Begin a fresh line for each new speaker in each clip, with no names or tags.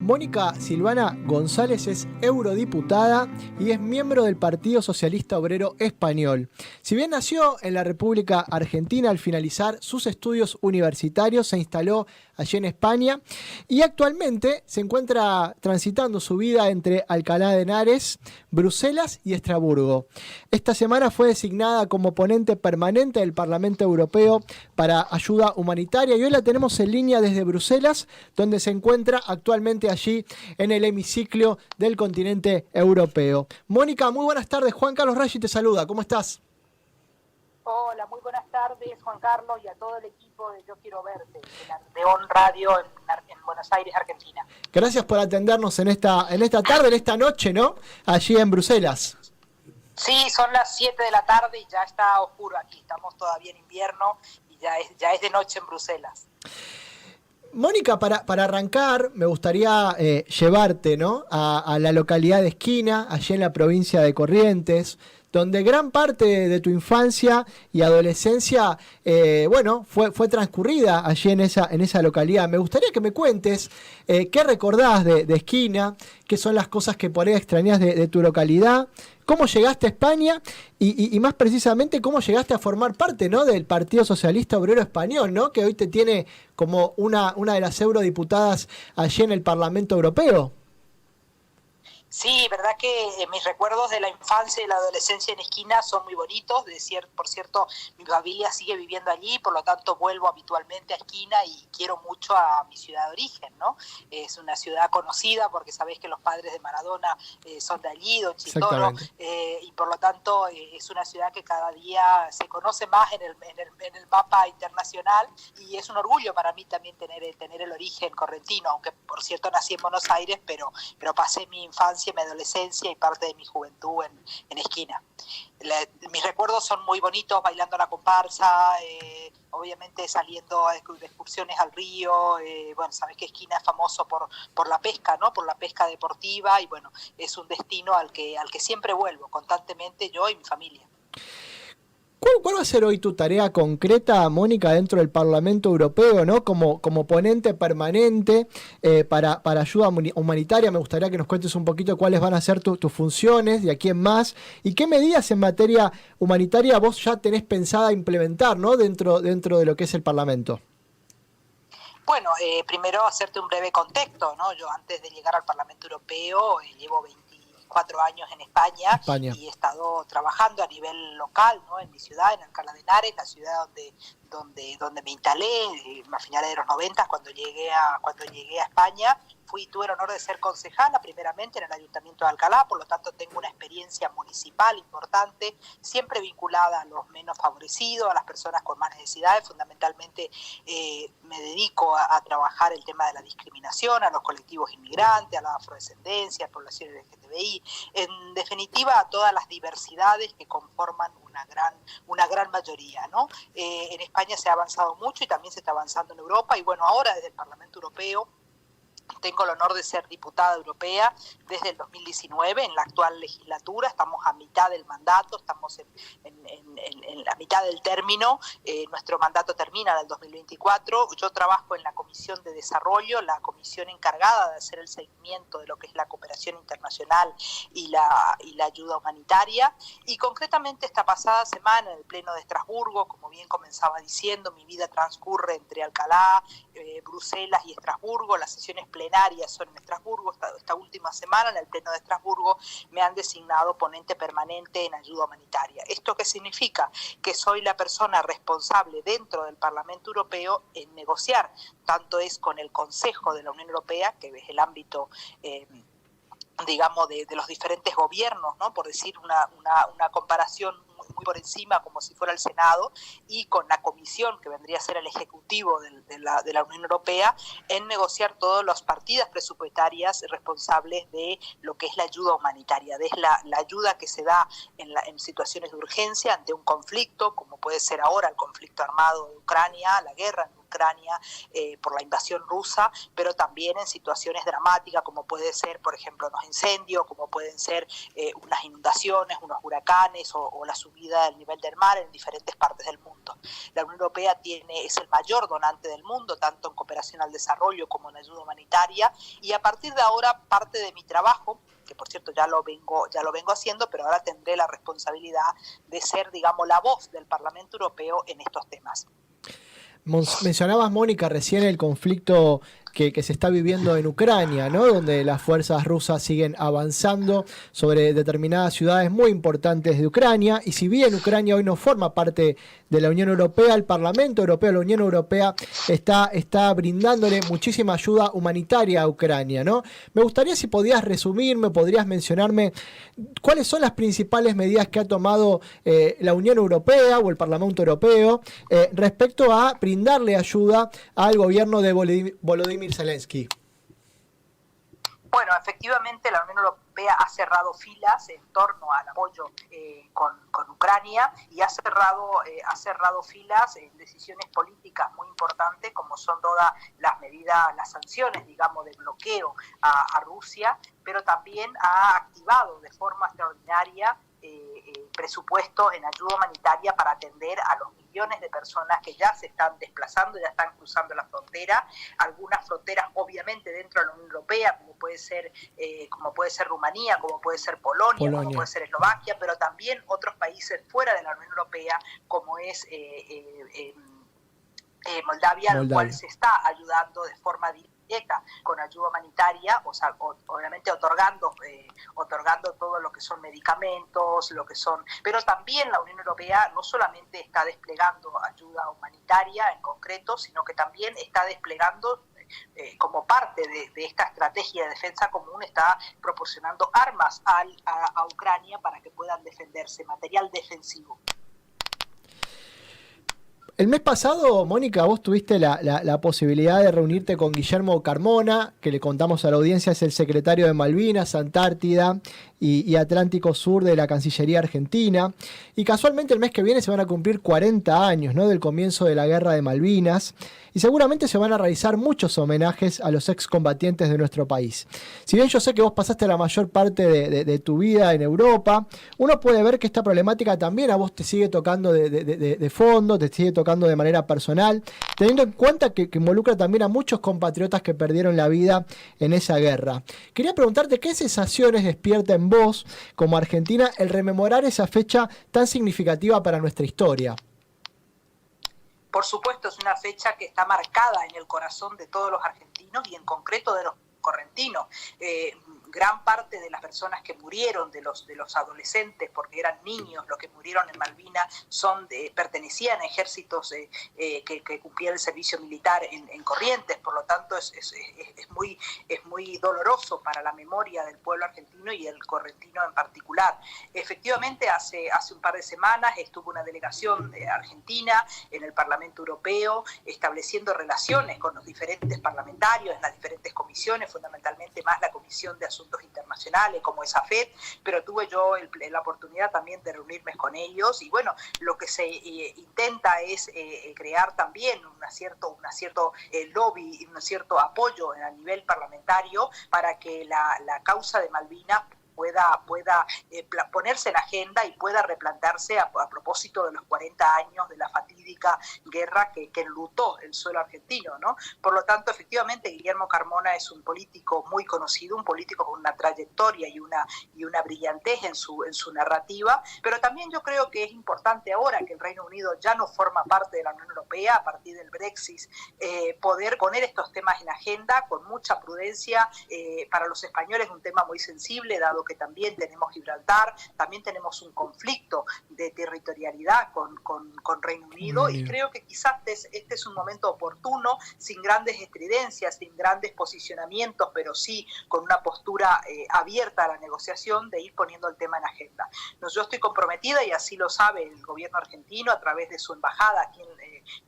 Mónica Silvana González es eurodiputada y es miembro del Partido Socialista Obrero Español. Si bien nació en la República Argentina, al finalizar sus estudios universitarios se instaló allí en España y actualmente se encuentra transitando su vida entre Alcalá de Henares, Bruselas y Estrasburgo. Esta semana fue designada como ponente permanente del Parlamento Europeo para ayuda humanitaria y hoy la tenemos en línea desde Bruselas, donde se encuentra actualmente allí en el hemiciclo del continente europeo. Mónica, muy buenas tardes. Juan Carlos Raggi te saluda. ¿Cómo estás?
Hola, muy buenas tardes, Juan Carlos, y a todo el equipo de Yo Quiero Verte, de On Radio en Buenos Aires, Argentina.
Gracias por atendernos en esta tarde, en esta noche, ¿no? Allí en Bruselas.
Sí, son las 7 de la tarde y ya está oscuro aquí. Estamos todavía en invierno y ya es de noche en Bruselas.
Mónica, para arrancar, me gustaría llevarte, ¿no? a la localidad de Esquina, allí en la provincia de Corrientes, donde gran parte de tu infancia y adolescencia, fue transcurrida allí en esa localidad. Me gustaría que me cuentes qué recordás de Esquina, qué son las cosas que por ahí extrañás de tu localidad, cómo llegaste a España y más precisamente cómo llegaste a formar parte, ¿no? del Partido Socialista Obrero Español, ¿no? Que hoy te tiene como una de las eurodiputadas allí en el Parlamento Europeo.
Sí, verdad que mis recuerdos de la infancia y la adolescencia en Esquina son muy bonitos. Por cierto, mi familia sigue viviendo allí, por lo tanto vuelvo habitualmente a Esquina y quiero mucho a mi ciudad de origen, ¿no? Es una ciudad conocida porque sabés que los padres de Maradona son de allí, Don Chitoro, y por lo tanto es una ciudad que cada día se conoce más en el mapa internacional y es un orgullo para mí también tener el origen correntino, aunque por cierto nací en Buenos Aires, pero pasé mi infancia, mi adolescencia y parte de mi juventud en Esquina. Mis recuerdos son muy bonitos, bailando la comparsa, obviamente saliendo de excursiones al río. Sabes que Esquina es famoso por la pesca, ¿no? Por la pesca deportiva, y bueno, es un destino al que siempre vuelvo constantemente, yo y mi familia.
¿Cuál va a ser hoy tu tarea concreta, Mónica, dentro del Parlamento Europeo, ¿no? Como ponente permanente para ayuda humanitaria? Me gustaría que nos cuentes un poquito cuáles van a ser tus funciones, de aquí en más, y qué medidas en materia humanitaria vos ya tenés pensada implementar, ¿no? dentro de lo que es el Parlamento.
Bueno, primero hacerte un breve contexto, ¿no? Yo antes de llegar al Parlamento Europeo llevo 24 años en España y he estado trabajando a nivel local, ¿no? En mi ciudad, en Alcalá de Henares, la ciudad donde me instalé a finales de los 90 cuando llegué a España. Tuve el honor de ser concejala primeramente en el Ayuntamiento de Alcalá, por lo tanto tengo una experiencia municipal importante, siempre vinculada a los menos favorecidos, a las personas con más necesidades. Fundamentalmente me dedico a trabajar el tema de la discriminación, a los colectivos inmigrantes, a la afrodescendencia, a poblaciones LGTBI, en definitiva a todas las diversidades que conforman una gran mayoría, ¿no? En España se ha avanzado mucho y también se está avanzando en Europa, y bueno, ahora desde el Parlamento Europeo tengo el honor de ser diputada europea desde el 2019, en la actual legislatura. Estamos a mitad del mandato, estamos en la mitad del término. Nuestro mandato termina en el 2024. Yo trabajo en la Comisión de Desarrollo, la comisión encargada de hacer el seguimiento de lo que es la cooperación internacional y la ayuda humanitaria. Y concretamente esta pasada semana en el Pleno de Estrasburgo, como bien comenzaba diciendo, mi vida transcurre entre Alcalá, Bruselas y Estrasburgo. Las sesiones plenarias son en Estrasburgo. Esta última semana en el Pleno de Estrasburgo me han designado ponente permanente en ayuda humanitaria. ¿Esto qué significa? Que soy la persona responsable dentro del Parlamento Europeo en negociar, tanto es con el Consejo de la Unión Europea, que es el ámbito de los diferentes gobiernos, ¿no? Por decir una comparación muy por encima, como si fuera el Senado, y con la Comisión, que vendría a ser el Ejecutivo de la Unión Europea, en negociar todas las partidas presupuestarias responsables de lo que es la ayuda humanitaria, de la ayuda que se da en situaciones de urgencia ante un conflicto, como puede ser ahora el conflicto armado de Ucrania, la guerra en Ucrania por la invasión rusa, pero también en situaciones dramáticas como puede ser, por ejemplo, unos incendios, como pueden ser unas inundaciones, unos huracanes o la subida del nivel del mar en diferentes partes del mundo. La Unión Europea es el mayor donante del mundo, tanto en cooperación al desarrollo como en ayuda humanitaria, y a partir de ahora parte de mi trabajo, que por cierto ya lo vengo haciendo, pero ahora tendré la responsabilidad de ser, digamos, la voz del Parlamento Europeo en estos temas.
Mencionabas, Mónica, recién el conflicto que se está viviendo en Ucrania, ¿no? Donde las fuerzas rusas siguen avanzando sobre determinadas ciudades muy importantes de Ucrania, y si bien Ucrania hoy no forma parte de la Unión Europea, el Parlamento Europeo, la Unión Europea está brindándole muchísima ayuda humanitaria a Ucrania, ¿no? Me gustaría, si podías resumirme, podrías mencionarme cuáles son las principales medidas que ha tomado la Unión Europea o el Parlamento Europeo respecto a brindarle ayuda al gobierno de Volodymyr Zelensky.
Bueno, efectivamente la Unión Europea ha cerrado filas en torno al apoyo con Ucrania, y ha cerrado filas en decisiones políticas muy importantes, como son todas las medidas, las sanciones, digamos, de bloqueo a Rusia, pero también ha activado de forma extraordinaria presupuestos en ayuda humanitaria para atender a los millones de personas que ya se están desplazando, ya están cruzando la frontera, algunas fronteras obviamente dentro de la Unión Europea, como puede ser Rumanía, como puede ser Polonia, como puede ser Eslovaquia, pero también otros países fuera de la Unión Europea, como es Moldavia, al cual se está ayudando de forma directa con ayuda humanitaria, o sea, obviamente otorgando todo lo que son medicamentos, pero también la Unión Europea no solamente está desplegando ayuda humanitaria en concreto, sino que también está desplegando como parte de esta estrategia de defensa común, está proporcionando armas a Ucrania para que puedan defenderse, material defensivo.
El mes pasado, Mónica, vos tuviste la posibilidad de reunirte con Guillermo Carmona, que le contamos a la audiencia es el secretario de Malvinas, Antártida y Atlántico Sur de la Cancillería Argentina. Y casualmente el mes que viene se van a cumplir 40 años, ¿no?, del comienzo de la Guerra de Malvinas. Y seguramente se van a realizar muchos homenajes a los excombatientes de nuestro país. Si bien yo sé que vos pasaste la mayor parte de tu vida en Europa, uno puede ver que esta problemática también a vos te sigue tocando de fondo, te sigue tocando de manera personal, teniendo en cuenta que involucra también a muchos compatriotas que perdieron la vida en esa guerra. Quería preguntarte qué sensaciones despierta en vos, como Argentina, el rememorar esa fecha tan significativa para nuestra historia.
Por supuesto, es una fecha que está marcada en el corazón de todos los argentinos y en concreto de los correntinos. Gran parte de las personas que murieron, de los adolescentes, porque eran niños los que murieron en Malvinas, pertenecían a ejércitos que cumplían el servicio militar en Corrientes. Por lo tanto es muy doloroso para la memoria del pueblo argentino y el correntino en particular. Efectivamente, hace un par de semanas estuvo una delegación argentina en el Parlamento Europeo estableciendo relaciones con los diferentes parlamentarios en las diferentes comisiones, fundamentalmente más la Comisión de Asuntos Internacionales, como es AFET, pero tuve yo la oportunidad también de reunirme con ellos, y bueno, lo que se intenta es crear también un cierto lobby, un cierto apoyo a nivel parlamentario para que la causa de Malvinas pueda ponerse en agenda y pueda replantearse a propósito de los 40 años de la fatídica guerra que enlutó el suelo argentino, ¿no? Por lo tanto, efectivamente, Guillermo Carmona es un político muy conocido, un político con una trayectoria y una brillantez en su narrativa, pero también yo creo que es importante ahora que el Reino Unido ya no forma parte de la Unión Europea a partir del Brexit, poder poner estos temas en agenda con mucha prudencia. Para los españoles es un tema muy sensible, dado que también tenemos Gibraltar, también tenemos un conflicto de territorialidad con Reino Unido, y creo que quizás este es un momento oportuno, sin grandes estridencias, sin grandes posicionamientos, pero sí con una postura abierta a la negociación, de ir poniendo el tema en agenda. Yo estoy comprometida, y así lo sabe el gobierno argentino a través de su embajada aquí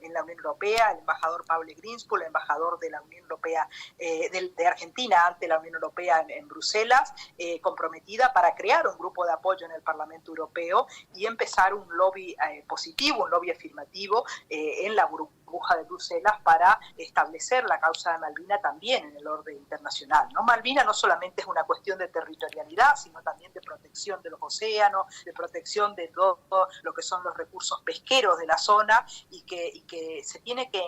en la Unión Europea, el embajador Pablo Greenspool, el embajador de la Unión Europea, de Argentina ante la Unión Europea en Bruselas, comprometida para crear un grupo de apoyo en el Parlamento Europeo y empezar un lobby positivo, un lobby afirmativo en la burbuja de Bruselas para establecer la causa de Malvinas también en el orden internacional, ¿no? Malvinas no solamente es una cuestión de territorialidad, sino también de protección de los océanos, de protección de todo lo que son los recursos pesqueros de la zona, y que se tiene que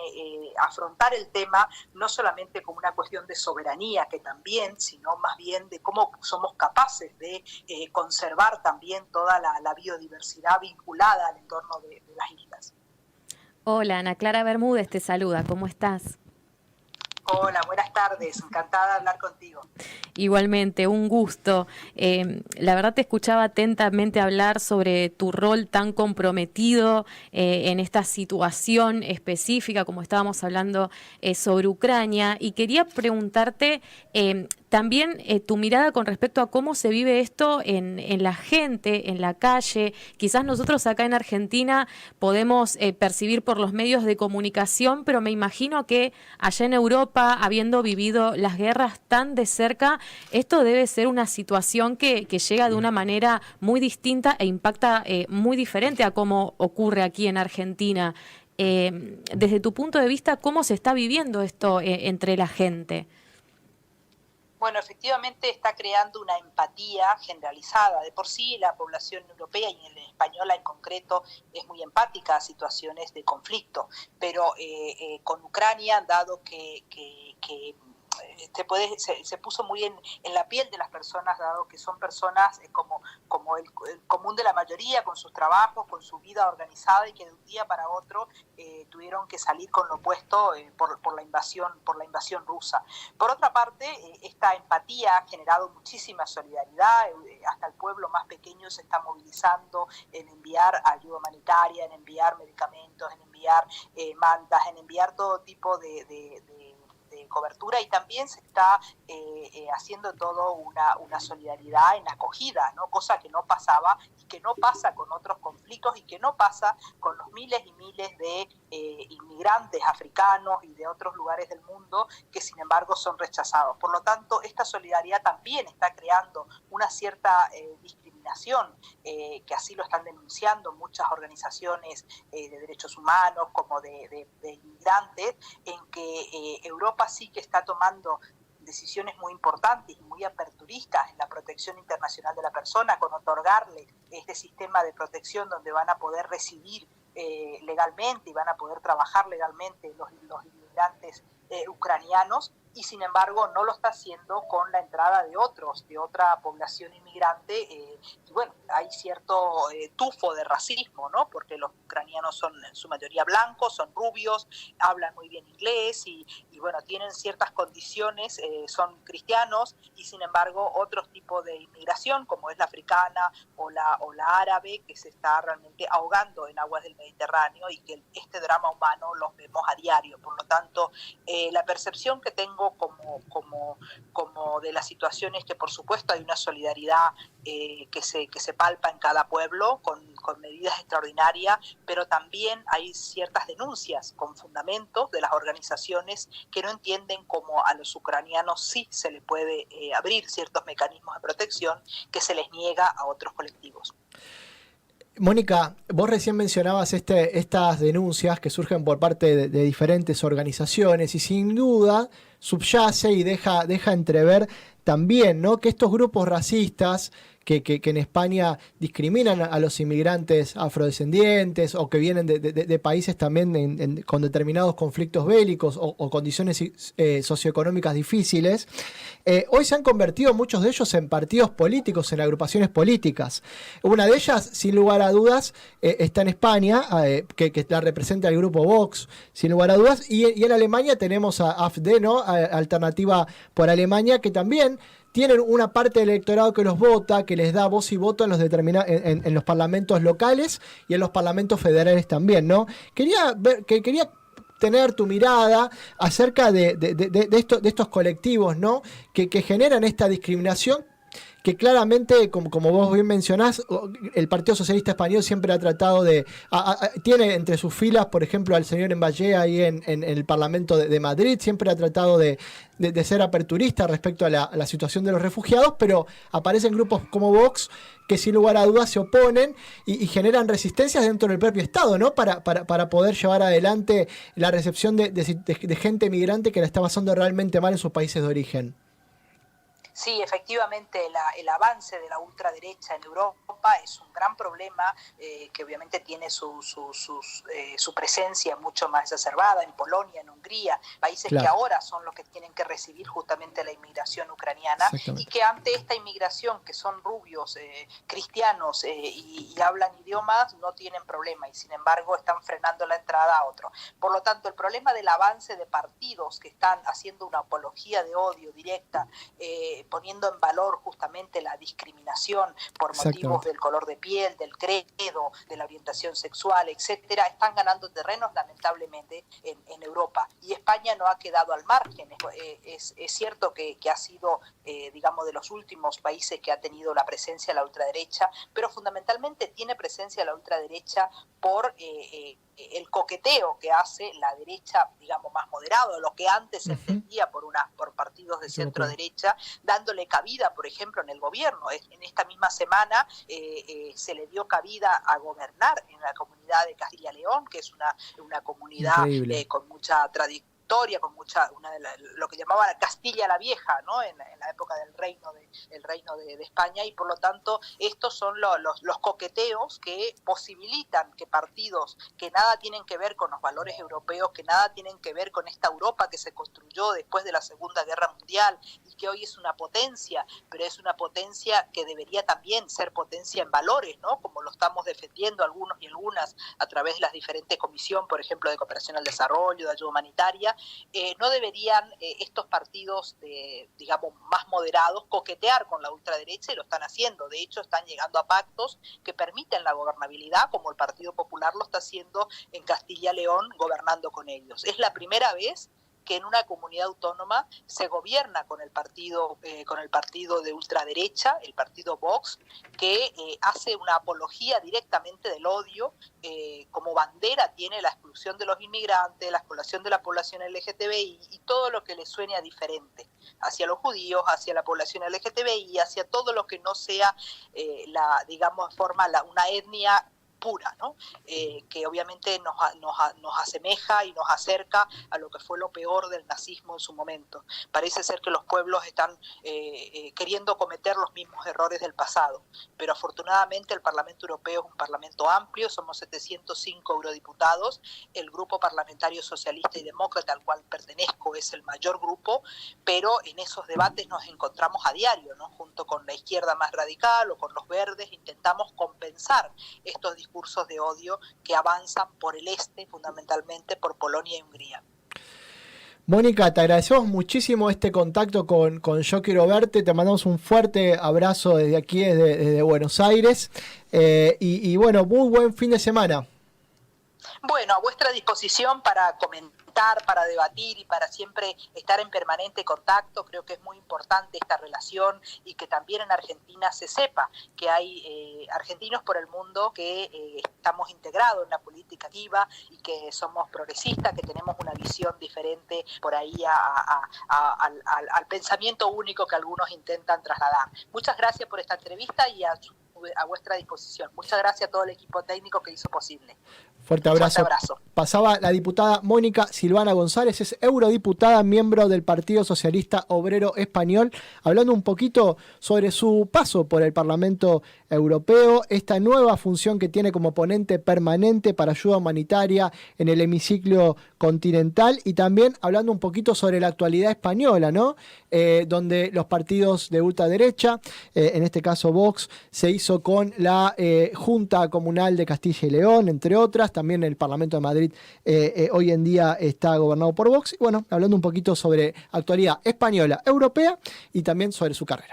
afrontar el tema no solamente como una cuestión de soberanía, que también, sino más bien de cómo somos capaces de conservar también toda la biodiversidad vinculada al entorno de las islas.
Hola, Ana Clara Bermúdez te saluda, ¿cómo estás?
Hola, buenas tardes, encantada de hablar contigo.
Igualmente, un gusto. La verdad te escuchaba atentamente hablar sobre tu rol tan comprometido en esta situación específica, como estábamos hablando sobre Ucrania, y quería preguntarte también tu mirada con respecto a cómo se vive esto en la gente, en la calle. Quizás nosotros acá en Argentina podemos percibir por los medios de comunicación, pero me imagino que allá en Europa, habiendo vivido las guerras tan de cerca, esto debe ser una situación que llega de una manera muy distinta e impacta muy diferente a cómo ocurre aquí en Argentina. Desde tu punto de vista, ¿cómo se está viviendo esto entre la gente?
Bueno, efectivamente está creando una empatía generalizada. De por sí la población europea y la española en concreto es muy empática a situaciones de conflicto, pero con Ucrania, dado que se puso muy en la piel de las personas, dado que son personas como el común de la mayoría, con sus trabajos, con su vida organizada, y que de un día para otro tuvieron que salir con lo opuesto por la invasión rusa. Por otra parte, esta empatía ha generado muchísima solidaridad, hasta el pueblo más pequeño se está movilizando en enviar ayuda humanitaria, en enviar medicamentos, en enviar mantas, en enviar todo tipo de cobertura, y también se está haciendo todo una solidaridad en acogida, ¿no? Cosa que no pasaba y que no pasa con otros conflictos, y que no pasa con los miles y miles de inmigrantes africanos y de otros lugares del mundo que sin embargo son rechazados. Por lo tanto, esta solidaridad también está creando una cierta discriminación, que así lo están denunciando muchas organizaciones de derechos humanos como de inmigrantes, en que Europa sí que está tomando decisiones muy importantes y muy aperturistas en la protección internacional de la persona, con otorgarle este sistema de protección donde van a poder residir legalmente y van a poder trabajar legalmente los inmigrantes ucranianos, y sin embargo no lo está haciendo con la entrada de otra población inmigrante, y bueno, hay cierto tufo de racismo, ¿no? Porque los ucranianos son en su mayoría blancos, son rubios, hablan muy bien inglés y bueno, tienen ciertas condiciones, son cristianos, y sin embargo otros tipos de inmigración como es la africana o la árabe, que se está realmente ahogando en aguas del Mediterráneo, y que este drama humano los vemos a diario. Por lo tanto, la percepción que tengo como de la situación es que por supuesto hay una solidaridad que se palpa en cada pueblo con medidas extraordinarias, pero también hay ciertas denuncias con fundamentos de las organizaciones que no entienden cómo a los ucranianos sí se les puede abrir ciertos mecanismos de protección que se les niega a otros colectivos.
Mónica, vos recién mencionabas estas denuncias que surgen por parte de diferentes organizaciones, y sin duda subyace y deja entrever también, ¿no?, que estos grupos racistas que en España discriminan a los inmigrantes afrodescendientes o que vienen de países también con determinados conflictos bélicos o condiciones socioeconómicas difíciles, hoy se han convertido muchos de ellos en partidos políticos, en agrupaciones políticas. Una de ellas, sin lugar a dudas, está en España, que la representa el grupo Vox, sin lugar a dudas, y en Alemania tenemos a AfD, ¿no?, Alternativa por Alemania, que también tienen una parte del electorado que los vota, que les da voz y voto en los parlamentos locales y en los parlamentos federales también, ¿no? Quería tener tu mirada acerca de estos colectivos, ¿no?, que generan esta discriminación, que claramente, como vos bien mencionás, el Partido Socialista Español siempre ha tratado de... tiene entre sus filas, por ejemplo, al señor Emballé ahí en el Parlamento de Madrid, siempre ha tratado de ser aperturista respecto a la situación de los refugiados, pero aparecen grupos como Vox que sin lugar a dudas se oponen y generan resistencias dentro del propio Estado, ¿no? Para poder llevar adelante la recepción de gente migrante que la está pasando realmente mal en sus países de origen.
Sí, efectivamente el avance de la ultraderecha en Europa es un gran problema que obviamente tiene su presencia mucho más exacerbada en Polonia, en Hungría, países que ahora son los que tienen que recibir justamente la inmigración ucraniana y que ante esta inmigración, que son rubios, cristianos y hablan idiomas, no tienen problema y sin embargo están frenando la entrada a otro. Por lo tanto, el problema del avance de partidos que están haciendo una apología de odio directa, poniendo en valor justamente la discriminación por motivos del color de piel, del credo, de la orientación sexual, etcétera, están ganando terrenos lamentablemente en Europa. Y España no ha quedado al margen. Es cierto que ha sido, digamos, de los últimos países que ha tenido la presencia de la ultraderecha, pero fundamentalmente tiene presencia la ultraderecha por el coqueteo que hace la derecha, digamos, más moderado, lo que antes se entendía por partidos de centro derecha, dándole cabida, por ejemplo, en el gobierno. En esta misma semana se le dio cabida a gobernar en la comunidad de Castilla y León, que es una comunidad con mucha tradición, con lo que llamaban Castilla la Vieja, ¿no? en la época del reino de España, y por lo tanto estos son los coqueteos que posibilitan que partidos que nada tienen que ver con los valores europeos, que nada tienen que ver con esta Europa que se construyó después de la Segunda Guerra Mundial y que hoy es una potencia, pero es una potencia que debería también ser potencia en valores, ¿no? Como lo estamos defendiendo algunos y algunas a través de las diferentes comisiones, por ejemplo, de cooperación al desarrollo, de ayuda humanitaria. No deberían estos partidos, digamos, más moderados coquetear con la ultraderecha, y lo están haciendo. De hecho, están llegando a pactos que permiten la gobernabilidad, como el Partido Popular lo está haciendo en Castilla y León, gobernando con ellos. Es la primera vez que en una comunidad autónoma se gobierna con el partido de ultraderecha, el partido Vox, que hace una apología directamente del odio, como bandera tiene la exclusión de los inmigrantes, la exclusión de la población LGTBI y todo lo que le suene a diferente, hacia los judíos, hacia la población LGTBI, hacia todo lo que no sea, una etnia pura, ¿no? Que obviamente nos asemeja y nos acerca a lo que fue lo peor del nazismo en su momento. Parece ser que los pueblos están queriendo cometer los mismos errores del pasado, pero afortunadamente el Parlamento Europeo es un parlamento amplio, somos 705 eurodiputados, el grupo parlamentario socialista y demócrata al cual pertenezco es el mayor grupo, pero en esos debates nos encontramos a diario, ¿no? Junto con la izquierda más radical o con los verdes intentamos compensar estos discursos de odio que avanzan por el este, fundamentalmente por Polonia y Hungría.
Mónica, te agradecemos muchísimo este contacto con Yo Quiero Verte, te mandamos un fuerte abrazo desde aquí, desde Buenos Aires, y bueno, muy buen fin de semana.
Bueno, a vuestra disposición para comentar, para debatir y para siempre estar en permanente contacto. Creo que es muy importante esta relación y que también en Argentina se sepa que hay argentinos por el mundo que estamos integrados en la política activa y que somos progresistas, que tenemos una visión diferente por ahí al pensamiento único que algunos intentan trasladar. Muchas gracias por esta entrevista y a vuestra disposición. Muchas gracias a todo el equipo técnico que hizo posible.
Fuerte abrazo. Pasaba la diputada Mónica Silvana González, es eurodiputada, miembro del Partido Socialista Obrero Español, hablando un poquito sobre su paso por el Parlamento Europeo, esta nueva función que tiene como ponente permanente para ayuda humanitaria en el hemiciclo continental, y también hablando un poquito sobre la actualidad española, ¿no? Donde los partidos de ultraderecha, en este caso Vox, se hizo con la Junta Comunal de Castilla y León, entre otras. También el Parlamento de Madrid hoy en día está gobernado por Vox. Y bueno, hablando un poquito sobre actualidad española, europea y también sobre su carrera.